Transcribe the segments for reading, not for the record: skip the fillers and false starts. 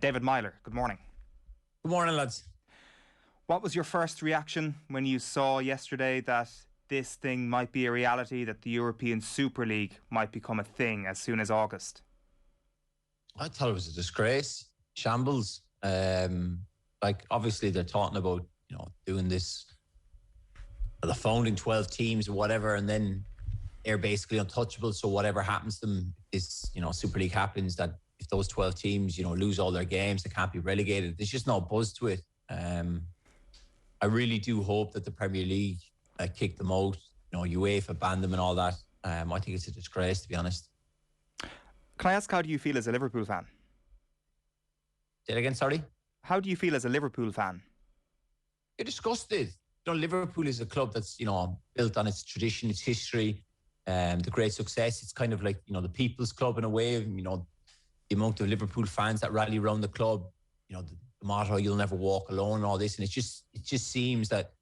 David Meyler, good morning. Good morning, lads. What was your first reaction when you saw yesterday that this thing might be a reality, that the European Super League might become a thing as soon as August? I thought it was a disgrace, shambles. Obviously they're talking about, doing this, the founding 12 teams or whatever, and then they're basically untouchable. So whatever happens to them is, Super League happens, that if those 12 teams, lose all their games, they can't be relegated. There's just no buzz to it. I really do hope that the Premier League kick them out, UEFA banned them and all that. I think it's a disgrace, to be honest. Can I ask, how do you feel as a Liverpool fan? Say it again, sorry? How do you feel as a Liverpool fan? You're disgusted. Liverpool is a club that's, built on its tradition, its history, the great success. It's kind of like, the people's club in a way. The amount of Liverpool fans that rally around the club, the motto, "You'll never walk alone," and all this. And it just seems that,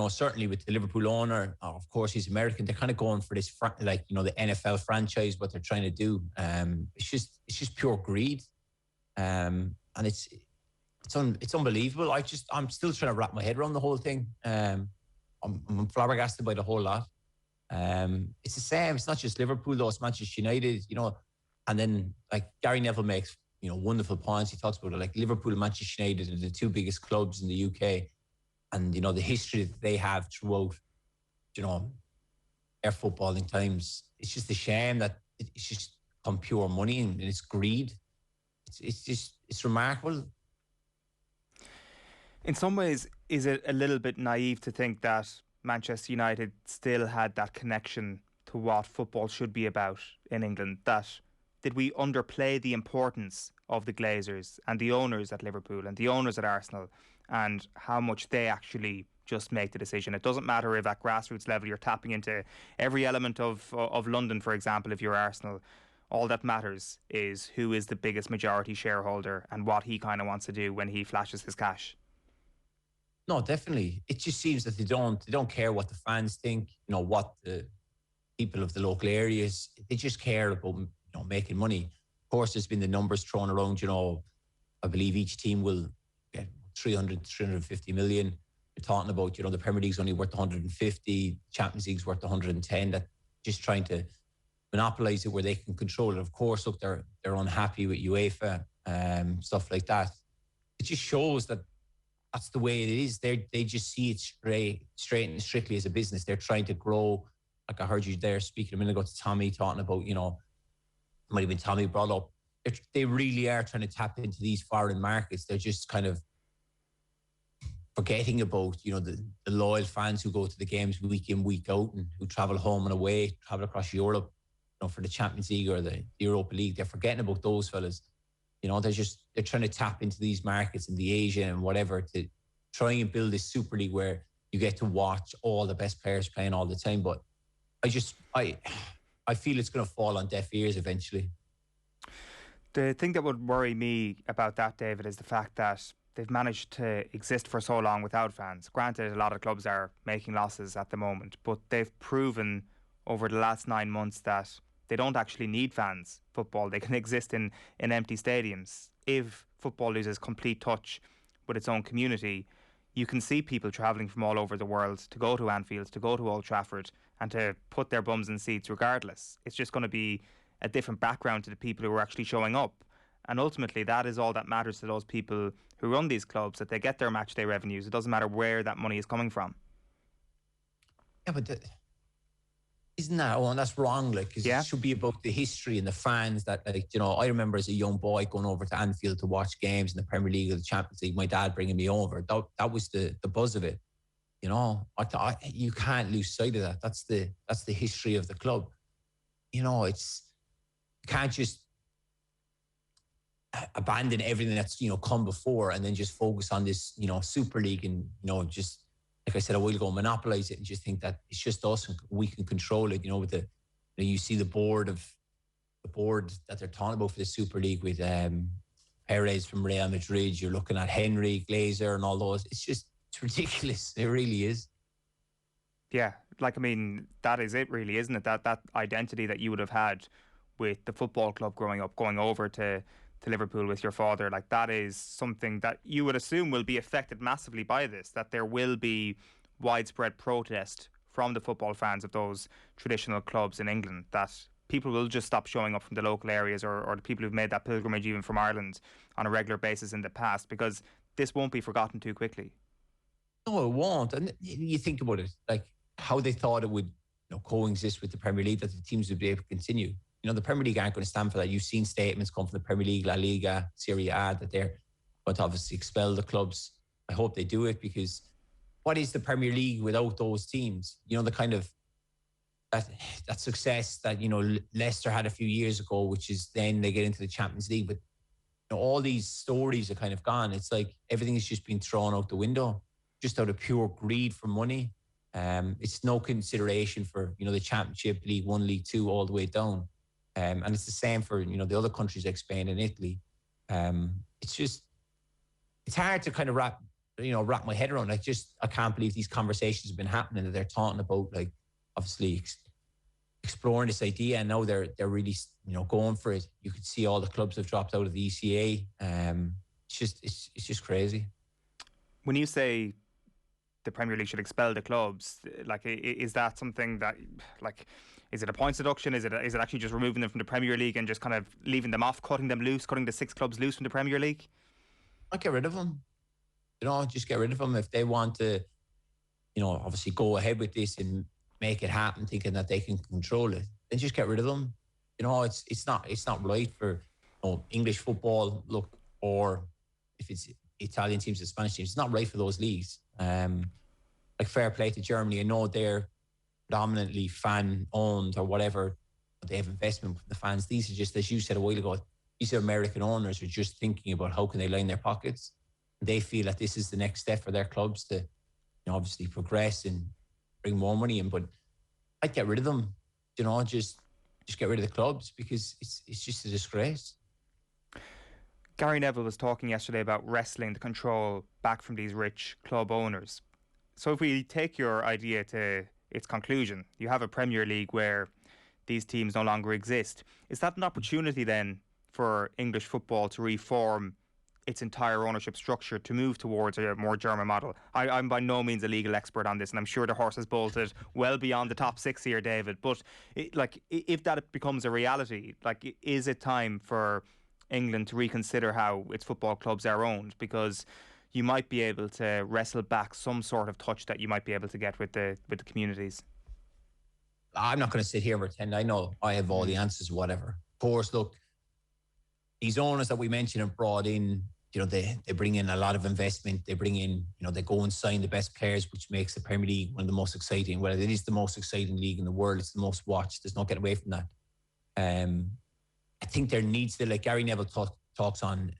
certainly with the Liverpool owner, of course he's American, they're kind of going for this, the NFL franchise, what they're trying to do. It's just pure greed. And it's unbelievable. I'm still trying to wrap my head around the whole thing. I'm flabbergasted by the whole lot. It's the same. It's not just Liverpool though. It's Manchester United. And then Gary Neville makes wonderful points. He talks about it, like Liverpool and Manchester United are the two biggest clubs in the UK, and the history that they have throughout their footballing times. It's just a shame that it's just become pure money and it's greed. It's remarkable. In some ways, is it a little bit naive to think that Manchester United still had that connection to what football should be about in England? Did we underplay the importance of the Glazers and the owners at Liverpool and the owners at Arsenal, and how much they actually just make the decision? It doesn't matter if at grassroots level you're tapping into every element of London, for example, if you're Arsenal. All that matters is who is the biggest majority shareholder and what he kind of wants to do when he flashes his cash. No, definitely. It just seems that they don't care what the fans think, what the people of the local areas. They just care about, making money. Of course, there's been the numbers thrown around, I believe each team will get 350 million. You're talking about, the Premier League's only worth 150, Champions League's worth 110. That just trying to monopolise it where they can control it. Of course, look, they're unhappy with UEFA, stuff like that. It just shows that that's the way it is. They just see it straight and strictly as a business. They're trying to grow. Like I heard you there speaking a minute ago to Tommy, talking about, might have been Tommy brought up. They really are trying to tap into these foreign markets. They're just kind of forgetting about, the loyal fans who go to the games week in, week out, and who travel home and away, travel across Europe, for the Champions League or the Europa League. They're forgetting about those fellas. They're trying to tap into these markets in the Asia and whatever to try and build this Super League where you get to watch all the best players playing all the time. But I feel it's going to fall on deaf ears eventually. The thing that would worry me about that, David, is the fact that they've managed to exist for so long without fans. Granted, a lot of clubs are making losses at the moment, but they've proven over the last 9 months that they don't actually need fans. Football, they can exist in empty stadiums. If football loses complete touch with its own community, you can see people travelling from all over the world to go to Anfield, to go to Old Trafford, and to put their bums in seats regardless. It's just going to be a different background to the people who are actually showing up. And ultimately, that is all that matters to those people who run these clubs, that they get their match day revenues. It doesn't matter where that money is coming from. Yeah, but isn't that, and that's wrong, because it should be about the history and the fans that, I remember as a young boy going over to Anfield to watch games in the Premier League or the Champions League, my dad bringing me over. That was the buzz of it. You can't lose sight of that. That's the history of the club. You can't just abandon everything that's, come before and then just focus on this, Super League and, just, like I said a while ago, monopolize it and just think that it's just us and we can control it. With you see the board that they're talking about for the Super League with Perez from Real Madrid. You're looking at Henry, Glazer, and all those. It's ridiculous. It really is. Yeah, that is it, really, isn't it? That identity that you would have had with the football club growing up, going over to to Liverpool with your father, like that is something that you would assume will be affected massively by this, that there will be widespread protest from the football fans of those traditional clubs in England, that people will just stop showing up from the local areas, or the people who've made that pilgrimage even from Ireland on a regular basis in the past, because this won't be forgotten too quickly. No, it won't. And you think about it, like how they thought it would coexist with the Premier League, that the teams would be able to continue. The Premier League aren't going to stand for that. You've seen statements come from the Premier League, La Liga, Serie A, that they're going to obviously expel the clubs. I hope they do it, because what is the Premier League without those teams? The kind of that success that, Leicester had a few years ago, which is then they get into the Champions League. But all these stories are kind of gone. It's like everything is just being thrown out the window, just out of pure greed for money. It's no consideration for, the Championship, League One, League Two, all the way down. And it's the same for, the other countries like Spain and Italy. It's hard to kind of wrap my head around. I can't believe these conversations have been happening, that they're talking about, like, obviously exploring this idea, and now they're really, going for it. You could see all the clubs have dropped out of the ECA. It's just crazy. When you say the Premier League should expel the clubs, like, is that something that, like, is it a points deduction? Is it actually just removing them from the Premier League and just kind of leaving them off, cutting them loose, cutting the 6 clubs loose from the Premier League? I'd get rid of them. Just get rid of them if they want to, obviously go ahead with this and make it happen, thinking that they can control it. Then just get rid of them. It's not right for English football. Look, or if it's Italian teams or Spanish teams, it's not right for those leagues. Like, fair play to Germany. I know they're predominantly fan owned or whatever, but they have investment from the fans. These are just, as you said a while ago, these are American owners who are just thinking about how can they line their pockets. They feel that this is the next step for their clubs to obviously progress and bring more money in. But I'd get rid of them. Just get rid of the clubs, because it's just a disgrace. Gary Neville was talking yesterday about wresting the control back from these rich club owners. So if we take your idea to its conclusion, you have a Premier League where these teams no longer exist. Is that an opportunity then for English football to reform its entire ownership structure, to move towards a more German model? I'm by no means a legal expert on this, and I'm sure the horse has bolted well beyond the top 6 here, David. But if that becomes a reality, like, is it time for England to reconsider how its football clubs are owned? Because you might be able to wrestle back some sort of touch that you might be able to get with the communities. I'm not going to sit here and pretend I know I have all the answers, whatever. Of course, look, these owners that we mentioned have brought in, they bring in a lot of investment. They bring in, they go and sign the best players, which makes the Premier League one of the most exciting. Well, it is the most exciting league in the world. It's the most watched. There's no getting away from that. I think there needs to, like Gary Neville talks on,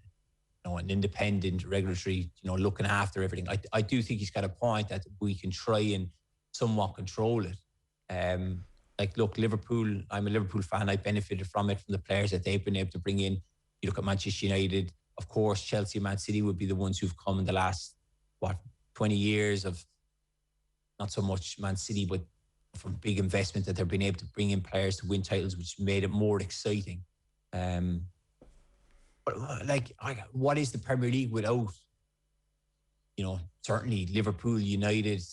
an independent regulatory, looking after everything. I do think he's got a point that we can try and somewhat control it. Look, Liverpool, I'm a Liverpool fan. I benefited from it, from the players that they've been able to bring in. You look at Manchester United, of course, Chelsea, Man City would be the ones who've come in the last, 20 years of, not so much Man City, but from big investment that they've been able to bring in players to win titles, which made it more exciting. But what is the Premier League without, certainly Liverpool, United,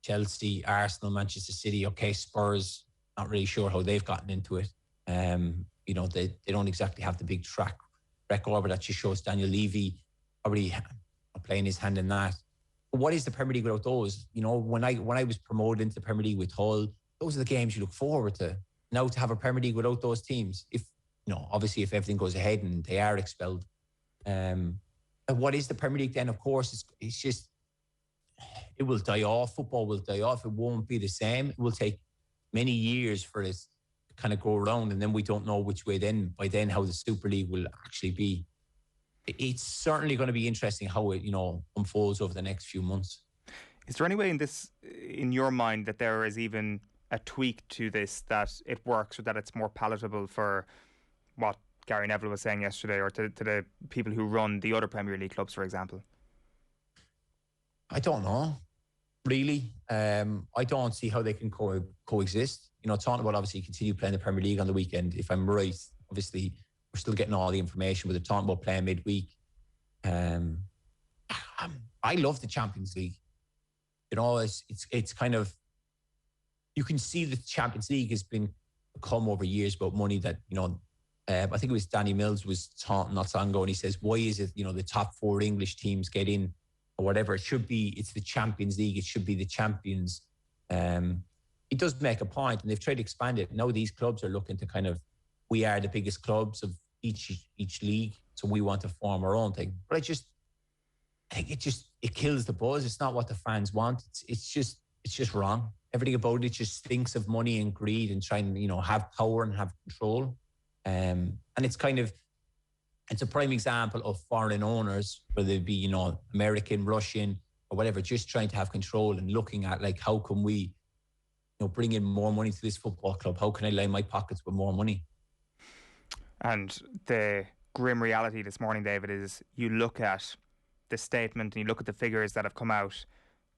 Chelsea, Arsenal, Manchester City, okay, Spurs, not really sure how they've gotten into it. They don't exactly have the big track record, but that just shows Daniel Levy probably playing his hand in that. But what is the Premier League without those? When I was promoted into the Premier League with Hull, those are the games you look forward to. Now to have a Premier League without those teams, obviously if everything goes ahead and they are expelled, what is the Premier League then? Of course, it's just, it will die off. Football will die off. It won't be the same. It will take many years for this to kind of go around, and then we don't know which way then, by then, how the Super League will actually be. It's certainly going to be interesting how it, unfolds over the next few months. Is there any way in your mind, that there is even a tweak to this, that it works, or that it's more palatable for what Gary Neville was saying yesterday, or to the people who run the other Premier League clubs, for example? I don't know, really. I don't see how they can coexist. Talking about obviously continue playing the Premier League on the weekend. If I'm right, obviously we're still getting all the information, but they're talking about playing midweek. I love the Champions League. It's kind of, you can see the Champions League has become over years about money that, I think it was Danny Mills was talking not so long ago, and he says, why is it, the top 4 English teams get in or whatever? It's the Champions League. It should be the champions. It does make a point, and they've tried to expand it. Now these clubs are looking to we are the biggest clubs of each league, so we want to form our own thing. But I think it kills the buzz. It's not what the fans want. It's just wrong. Everything about it just stinks of money and greed and trying to, have power and have control. And it's a prime example of foreign owners, whether it be, American, Russian, or whatever, just trying to have control and looking at how can we, bring in more money to this football club? How can I line my pockets with more money? And the grim reality this morning, David, is you look at the statement and you look at the figures that have come out,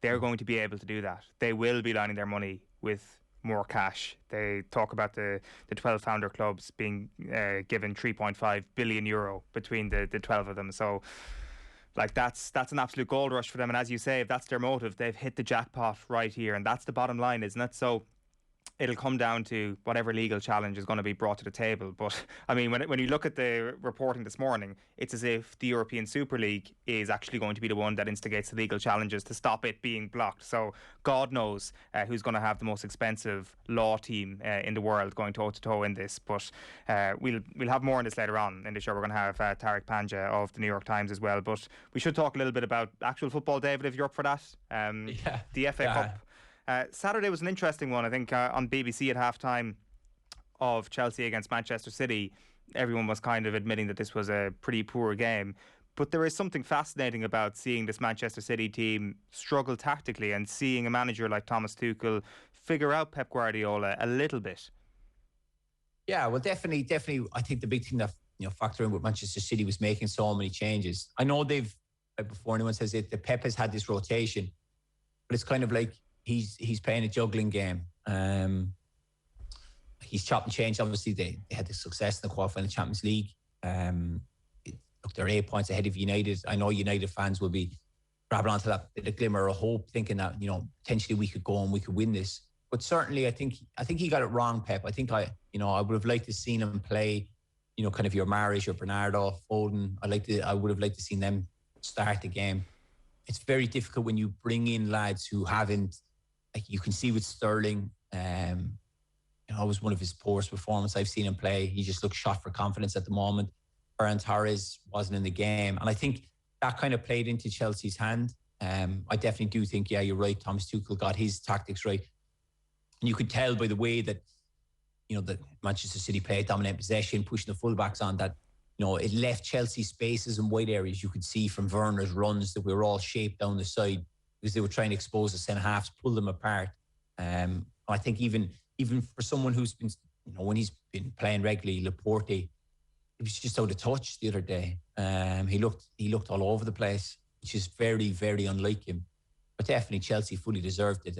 they're going to be able to do that. They will be lining their money with more cash. They talk about the 12 founder clubs being given €3.5 billion between the 12 of them. So that's an absolute gold rush for them. And as you say, if that's their motive, they've hit the jackpot right here. And that's the bottom line, isn't it? So it'll come down to whatever legal challenge is going to be brought to the table. But I mean, when you look at the reporting this morning, it's as if the European Super League is actually going to be the one that instigates the legal challenges to stop it being blocked. So God knows who's going to have the most expensive law team in the world going toe-to-toe in this. But we'll have more on this later on in the show. We're going to have Tariq Panja of the New York Times as well. But we should talk a little bit about actual football, David, if you're up for that. The FA Cup. Saturday was an interesting one. I think on BBC at halftime of Chelsea against Manchester City, everyone was kind of admitting that this was a pretty poor game. But there is something fascinating about seeing this Manchester City team struggle tactically and seeing a manager like Thomas Tuchel figure out Pep Guardiola a little bit. Yeah, well, definitely. I think the big thing that factor in with Manchester City was making so many changes. I know they've, before anyone says it, the Pep has had this rotation, but it's kind of like he's playing a juggling game. He's chopped and changed. Obviously, they had the success in the quarterfinal Champions League. Look, they're 8 points ahead of United. I know United fans will be grabbing onto that bit of glimmer of hope, thinking that potentially we could go and we could win this. But certainly, I think he got it wrong, Pep. I think I would have liked to seen him play, kind of your Mahrez, your Bernardo, Foden. I would have liked to seen them start the game. It's very difficult when you bring in lads who haven't. You can see with Sterling, it was one of his poorest performances I've seen him play. He just looked shot for confidence at the moment. Ferran Torres wasn't in the game. And I think that kind of played into Chelsea's hand. I definitely do think, you're right, Thomas Tuchel got his tactics right. And you could tell by the way that, that Manchester City played dominant possession, pushing the fullbacks on that, it left Chelsea spaces and wide areas. You could see from Werner's runs that we were all shaped down the side, because they were trying to expose the centre-halves, pull them apart. I think even for someone who's been, when he's been playing regularly, Laporte, he was just out of touch the other day. He looked all over the place, which is very, very unlike him. But definitely Chelsea fully deserved it.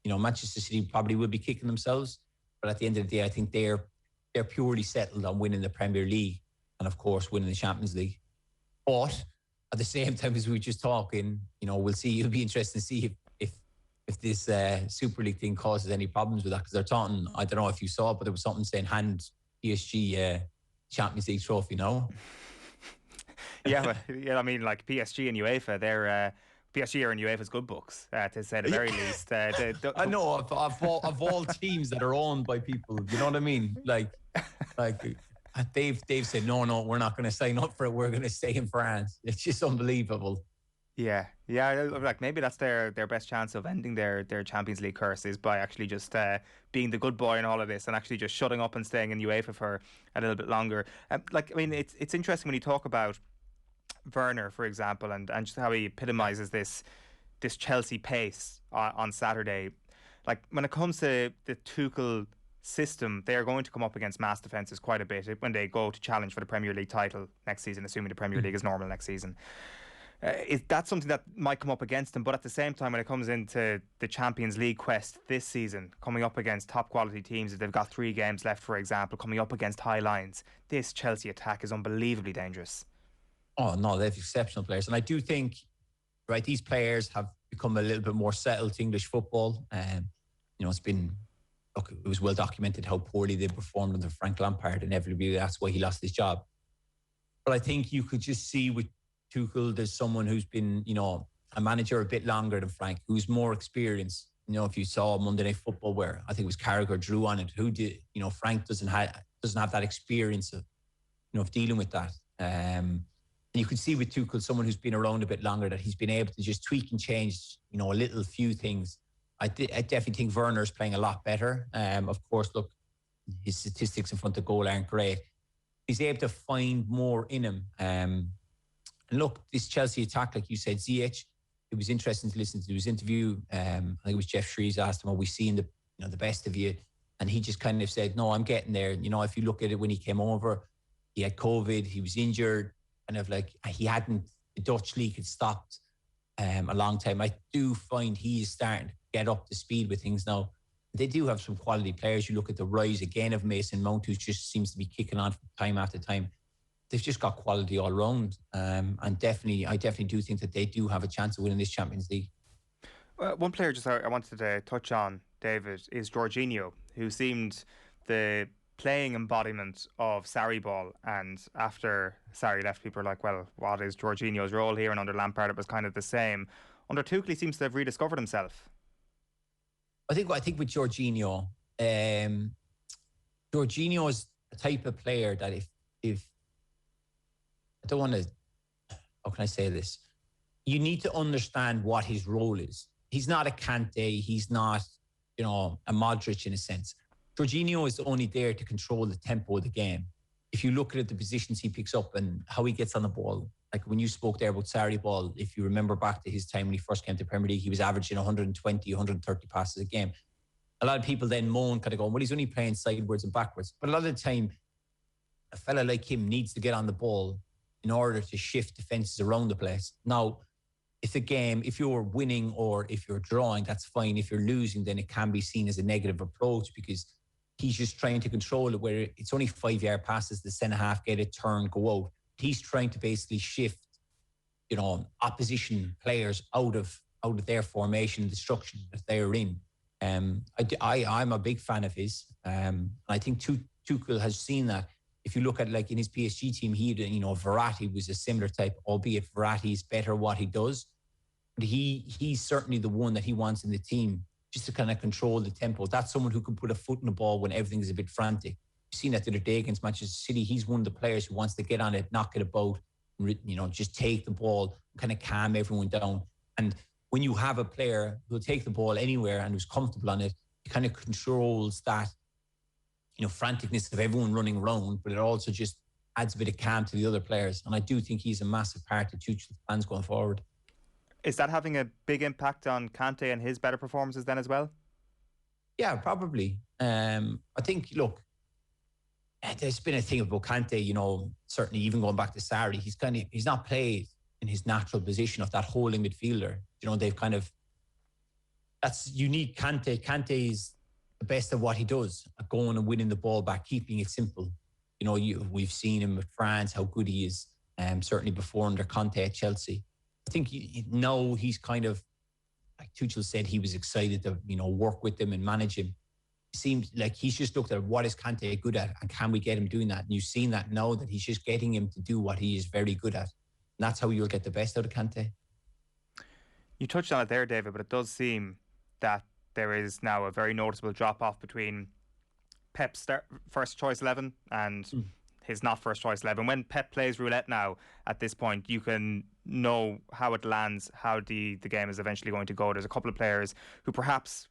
Manchester City probably will be kicking themselves, but at the end of the day, I think they're purely settled on winning the Premier League and, of course, winning the Champions League. But at the same time as we were just talking, we'll see. It'll be interesting to see if this Super League thing causes any problems with that, because they're talking. I don't know if you saw it, but there was something saying hand PSG Champions League trophy. No. I mean, like PSG and UEFA, they're PSG are in UEFA's good books, to say the very least. I know of all teams that are owned by people. You know what I mean? Like. They've said, no, we're not going to sign up for it. We're going to stay in France. It's just unbelievable. Yeah. Like maybe that's their best chance of ending their Champions League curse, is by actually just being the good boy in all of this and actually just shutting up and staying in UEFA for a little bit longer. It's interesting when you talk about Werner, for example, and just how he epitomises this Chelsea pace on Saturday. Like when it comes to the Tuchel system, they are going to come up against mass defences quite a bit when they go to challenge for the Premier League title next season, assuming the Premier League is normal next season. Is that something that might come up against him? But at the same time, when it comes into the Champions League quest this season, coming up against top quality teams, if they've got 3 games left, for example, coming up against high lines, this Chelsea attack is unbelievably dangerous. Oh, no, they have exceptional players. And I do think, right, these players have become a little bit more settled to English football. It's been, look, it was well documented how poorly they performed under Frank Lampard, and inevitably that's why he lost his job. But I think you could just see with Tuchel, there's someone who's been, a manager a bit longer than Frank, who's more experienced. If you saw Monday Night Football, where I think it was Carragher drew on it, who did, Frank doesn't have that experience of dealing with that. And you could see with Tuchel, someone who's been around a bit longer, that he's been able to just tweak and change, a few things. I definitely think Werner's playing a lot better. Of course, look, his statistics in front of goal aren't great. He's able to find more in him. And look, this Chelsea attack, like you said, Ziyech, it was interesting to listen to his interview. I think it was Jeff Shreves asked him, are we seeing the best of you? And he just kind of said, no, I'm getting there. If you look at it, when he came over, he had COVID, he was injured, kind of like the Dutch league had stopped a long time. I do find he is starting to get up to speed with things now. They do have some quality players. You look at the rise again of Mason Mount, who just seems to be kicking on time after time. They've just got quality all around. And I definitely do think that they do have a chance of winning this Champions League. One player just I wanted to touch on, David, is Jorginho, who seemed the playing embodiment of Sarri ball. And after Sarri left, people were like, well, what is Jorginho's role here? And under Lampard, it was kind of the same. Under Tuchel, he seems to have rediscovered himself. I think with Jorginho, Jorginho is a type of player that if I don't want to, how can I say this? You need to understand what his role is. He's not a Kante. He's not, a Modric in a sense. Jorginho is only there to control the tempo of the game. If you look at the positions he picks up and how he gets on the ball, like when you spoke there about Sarri ball, if you remember back to his time when he first came to Premier League, he was averaging 120, 130 passes a game. A lot of people then moan, kind of going, well, he's only playing sideways and backwards. But a lot of the time, a fella like him needs to get on the ball in order to shift defenses around the place. Now, if you're winning or if you're drawing, that's fine. If you're losing, then it can be seen as a negative approach because he's just trying to control it where it's only 5-yard passes, the centre-half get it, turn, go out. He's trying to basically shift, opposition players out of their formation and destruction that they're in. I'm a big fan of his. I think Tuchel has seen that. If you look at like in his PSG team, he had, Verratti was a similar type, albeit Verratti's better what he does. But he's certainly the one that he wants in the team just to kind of control the tempo. That's someone who can put a foot in the ball when everything's a bit frantic. You've seen that the other day against Manchester City. He's one of the players who wants to get on it, knock it about, just take the ball, kind of calm everyone down. And when you have a player who'll take the ball anywhere and who's comfortable on it, it kind of controls that, franticness of everyone running around, but it also just adds a bit of calm to the other players. And I do think he's a massive part of Tuchel's plans going forward. Is that having a big impact on Kante and his better performances then as well? Yeah, probably. I think, look, there's been a thing about Kante, certainly even going back to Sarri, he's not played in his natural position of that holding midfielder. They've kind of, that's unique. Kante is the best of what he does, going and winning the ball back, keeping it simple. We've seen him with France, how good he is, certainly before under Conte at Chelsea. I think now he's kind of, like Tuchel said, he was excited to, work with him and manage him. It seems like he's just looked at what is Kante good at and can we get him doing that? And you've seen that now that he's just getting him to do what he is very good at. And that's how you'll get the best out of Kante. You touched on it there, David, but it does seem that there is now a very noticeable drop-off between Pep's first choice 11 and his not first choice 11. When Pep plays roulette now, at this point, you can know how it lands, how the game is eventually going to go. There's a couple of players who perhaps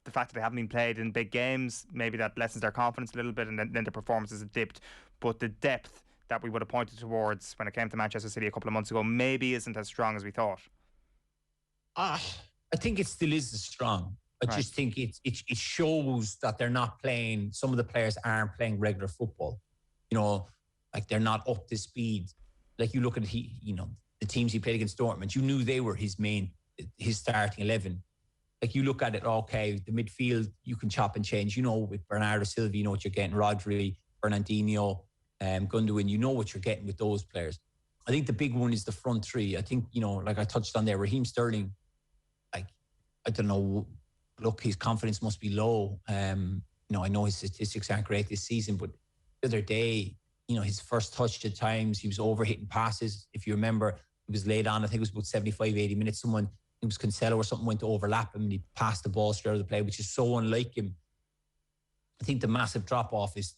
the fact that they haven't been played in big games, maybe that lessens their confidence a little bit and then their performances have dipped. But the depth that we would have pointed towards when it came to Manchester City a couple of months ago maybe isn't as strong as we thought. I think it still is as strong. I just think it shows that they're not playing, some of the players aren't playing regular football. Like they're not up to speed. Like you look at, the teams he played against Dortmund, you knew they were his starting 11. Like, you look at it, okay, the midfield, you can chop and change. You know, with Bernardo Silva, you know what you're getting. Rodri, Fernandinho, Gundogan, you know what you're getting with those players. I think the big one is the front three. I think, you know, like I touched on there, Raheem Sterling, like, I don't know, look, his confidence must be low. You know, I know his statistics aren't great this season, but the other day, you know, his first touch at times, he was over-hitting passes. If you remember, he was laid on, I think it was about 75, 80 minutes. It was Cancelo or something, went to overlap him and he passed the ball straight out of the play, which is so unlike him. I think the massive drop-off is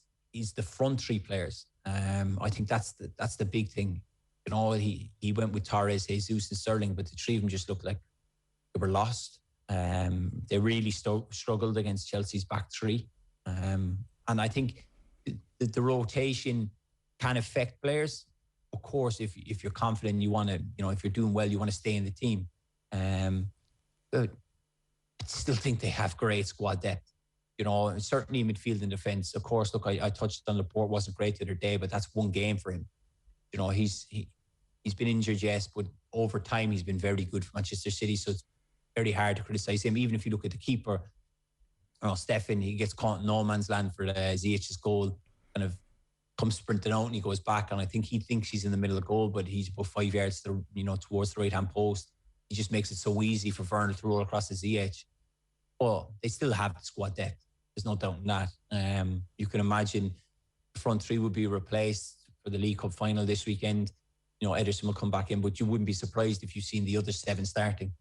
the front three players. I think that's the big thing. You know, he went with Torres, Jesus and Sterling, but the three of them just looked like they were lost. They really struggled against Chelsea's back three. And I think the rotation can affect players. Of course, if you're confident, you want to, you know, if you're doing well, you want to stay in the team. But I still think they have great squad depth. You know, certainly midfield and defence. Of course, look, I touched on Laporte, wasn't great the other day, but that's one game for him. You know, he's been injured, yes, but over time he's been very good for Manchester City. So it's very hard to criticise him. Even if you look at the keeper, you know, Stefan, he gets caught in no man's land for the Ziyech's goal, kind of comes sprinting out and he goes back, and I think he thinks he's in the middle of the goal, but he's about 5 yards towards the right hand post. He just makes it so easy for Werner to roll across the Ziyech. But they still have the squad depth. There's no doubt in that. You can imagine the front three would be replaced for the League Cup final this weekend. You know, Ederson will come back in, but you wouldn't be surprised if you've seen the other seven starting.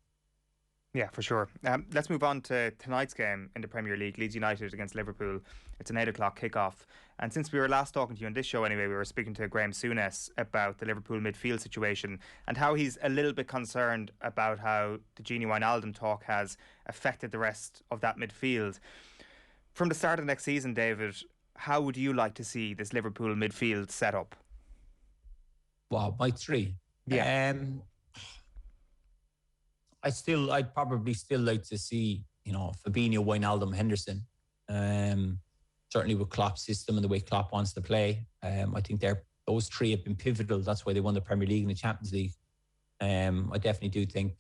Yeah, for sure. Let's move on to tonight's game in the Premier League, Leeds United against Liverpool. It's an 8 o'clock kickoff. And since we were last talking to you on this show anyway, we were speaking to Graham Souness about the Liverpool midfield situation and how he's a little bit concerned about how the Gini Wijnaldum talk has affected the rest of that midfield. From the start of next season, David, how would you like to see this Liverpool midfield set up? Wow, my three. Yeah. I'd probably still like to see, you know, Fabinho, Wijnaldum, Henderson. Certainly with Klopp's system and the way Klopp wants to play. I think those three have been pivotal. That's why they won the Premier League and the Champions League. I definitely do think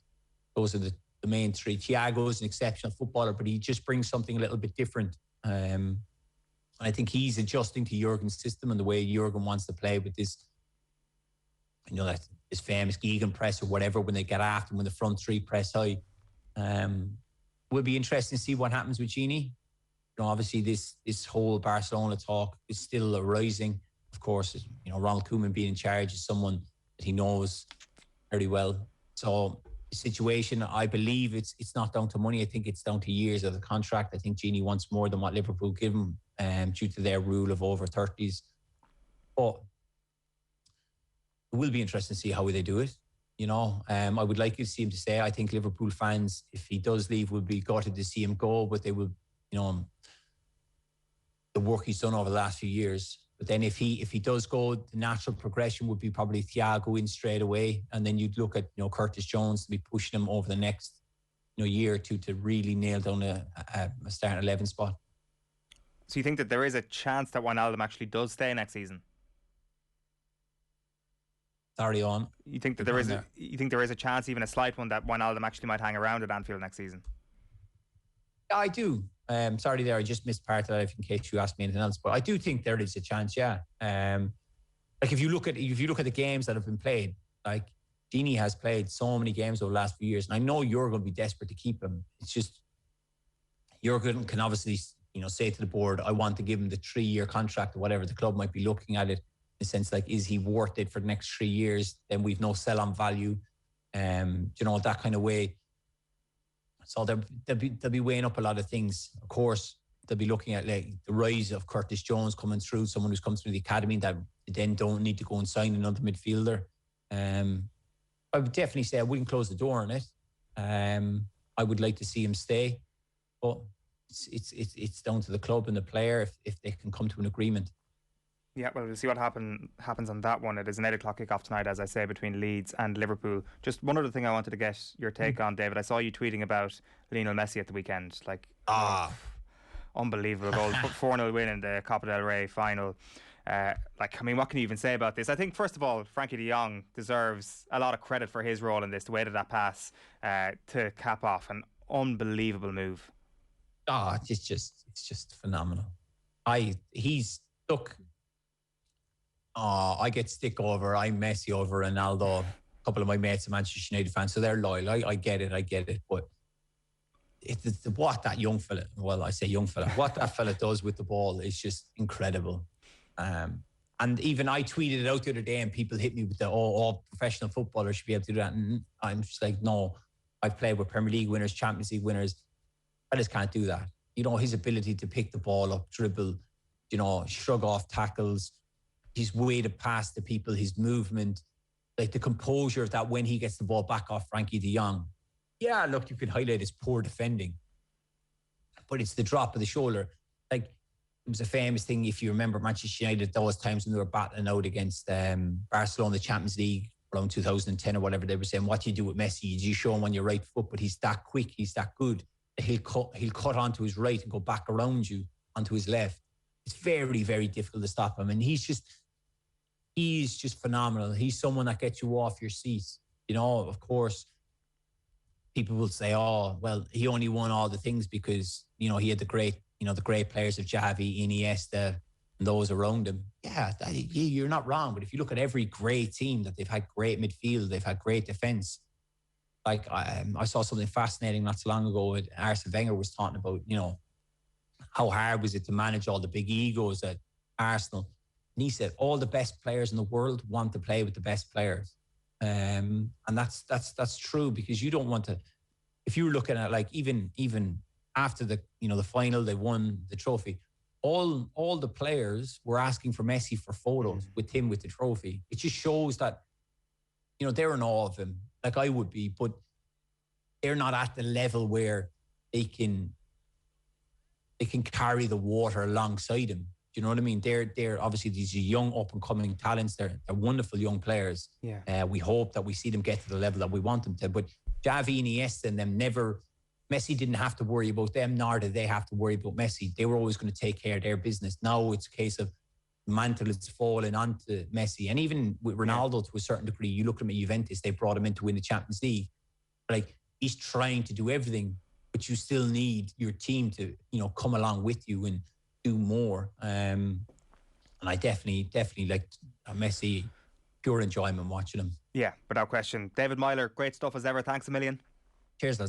those are the main three. Thiago is an exceptional footballer, but he just brings something a little bit different. I think he's adjusting to Jurgen's system and the way Jurgen wants to play with this, you know, that his famous Gegen press or whatever, when they get after him, when the front three press high. Will be interesting to see what happens with Gini. You know, obviously this whole Barcelona talk is still arising. Of course, you know, Ronald Koeman being in charge is someone that he knows very well. So the situation, I believe it's not down to money. I think it's down to years of the contract. I think Gini wants more than what Liverpool give him due to their rule of over 30s. But it will be interesting to see how they do it. You know, I would like to see him to stay. I think Liverpool fans, if he does leave, will be gutted to see him go, but they will, you know, the work he's done over the last few years. But then if he does go, the natural progression would be probably Thiago in straight away, and then you'd look at, you know, Curtis Jones to be pushing him over the next, you know, year or two to really nail down a starting 11 spot. So you think that there is a chance that Wijnaldum actually does stay next season? Sorry, on. You think that there is a chance, even a slight one, that Wijnaldum actually might hang around at Anfield next season? Yeah, I do. Sorry there, I just missed part of that in case you asked me anything else. But I do think there is a chance, yeah. Like if you look at the games that have been played, like Gini has played so many games over the last few years, and I know you're going to be desperate to keep him. It's just Jurgen can obviously, you know, say to the board, I want to give him the 3-year contract or whatever. The club might be looking at it in the sense like, is he worth it for the next 3 years? Then we've no sell-on value, you know, that kind of way. So they'll be weighing up a lot of things. Of course, they'll be looking at like the rise of Curtis Jones coming through, someone who's come through the academy that then don't need to go and sign another midfielder. I would definitely say I wouldn't close the door on it. I would like to see him stay, but it's down to the club and the player if they can come to an agreement. Yeah, well, we'll see what happens on that one. It is an 8 o'clock kickoff tonight, as I say, between Leeds and Liverpool. Just one other thing I wanted to get your take on, David. I saw you tweeting about Lionel Messi at the weekend. Like, unbelievable goal. 4-0 win in the Copa del Rey final. Like, I mean, what can you even say about this? I think, first of all, Frankie de Jong deserves a lot of credit for his role in this, the way that pass to cap off an unbelievable move. Oh, it's just phenomenal. Look, I get stick over, I'm Messi over Ronaldo. A couple of my mates are Manchester United fans, so they're loyal. I get it. But it's what that young fella, well, I say young fella, what that fella does with the ball is just incredible. And even I tweeted it out the other day and people hit me with all professional footballers should be able to do that. And I'm just like, no, I've played with Premier League winners, Champions League winners. I just can't do that. You know, his ability to pick the ball up, dribble, you know, shrug off tackles, his way to pass to people, his movement, like the composure of that when he gets the ball back off Frankie de Jong. Yeah, look, you could highlight his poor defending, but it's the drop of the shoulder. Like, it was a famous thing, if you remember Manchester United, those times when they were battling out against Barcelona, the Champions League, around 2010 or whatever, they were saying, what do you do with Messi? Do you show him on your right foot? But he's that quick, he's that good. He'll cut onto his right and go back around you onto his left. It's very, very difficult to stop him. And he's just phenomenal. He's someone that gets you off your seat. You know, of course, people will say, oh, well, he only won all the things because, you know, he had the great players of Xavi, Iniesta, and those around him. Yeah, you're not wrong. But if you look at every great team that they've had great midfield, they've had great defence. Like, I saw something fascinating not so long ago. Arsene Wenger was talking about, you know, how hard was it to manage all the big egos at Arsenal. And he said, all the best players in the world want to play with the best players. And that's true, because you don't want to, if you're looking at, like, even after the final, they won the trophy. All the players were asking for Messi for photos with him with the trophy. It just shows that, you know, they're in awe of him, like I would be, but they're not at the level where they can carry the water alongside him. Do you know what I mean? They're obviously these young up and coming talents. They're wonderful young players. Yeah. We hope that we see them get to the level that we want them to. But Xavi, Iniesta, and them Messi didn't have to worry about them, nor did they have to worry about Messi. They were always going to take care of their business. Now it's a case of the mantle is falling onto Messi. And even with Ronaldo, to a certain degree, you look at him at Juventus, they brought him in to win the Champions League. Like, he's trying to do everything, but you still need your team to, you know, come along with you and do more. And I definitely like Messi. Pure enjoyment watching him. Yeah, without question. David Meyler, great stuff as ever. Thanks a million. Cheers, lads.